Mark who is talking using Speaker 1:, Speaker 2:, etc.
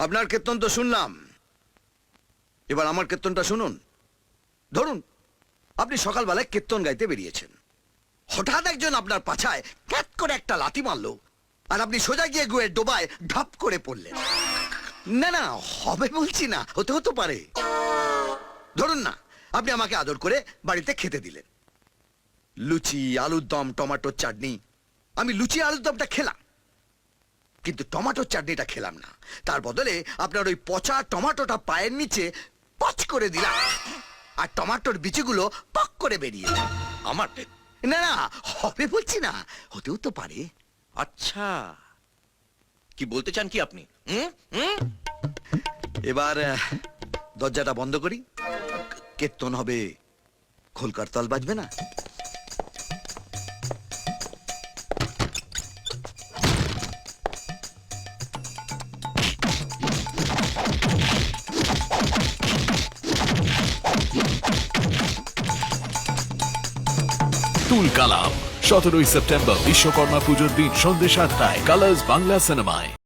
Speaker 1: আপনার কীর্তন তো শুনলাম, এবার আমার কীর্তনটা শুনুন। ধরুন আপনি সকালবেলায় কীর্তন গাইতে বেরিয়েছেন, হঠাৎ একজন আপনার পাছায় ক্যাট করে একটা লাথি মারলো, আর আপনি সোজা গিয়ে গুয়ের ডোবায় ঢাপ করে পড়লেন। না না, হবে বলছি না, হতে হতে পারে। ধরুন না আপনি আমাকে আদর করে বাড়িতে খেতে দিলেন, লুচি, আলুর দম, টমেটোর চাটনি। আমি লুচি আলুর দমটা খেলাম, কিন্তু টমেটোর চাটনিটা খেলাম না। তার বদলে আপনার ওই পচা টমেটোটা পায়ের নিচে পচ করে দিলাম, আর টমেটোর বিচিগুলো পক করে বেরিয়ে এলো।
Speaker 2: আমার
Speaker 1: না না, হবে বলছি না, হতেও তো পারে।
Speaker 2: আচ্ছা, কি বলতে চান কি আপনি?
Speaker 1: এবার দরজাটা বন্ধ করি, কীর্তন হবে, খোলকার তাল বাজবে না।
Speaker 3: তুল কালাম 17ই সেপ্টেম্বর বিশ্বকর্মা পুজোর দিন সন্ধ্যে 7টায় কালার্স বাংলা সিনেমায়।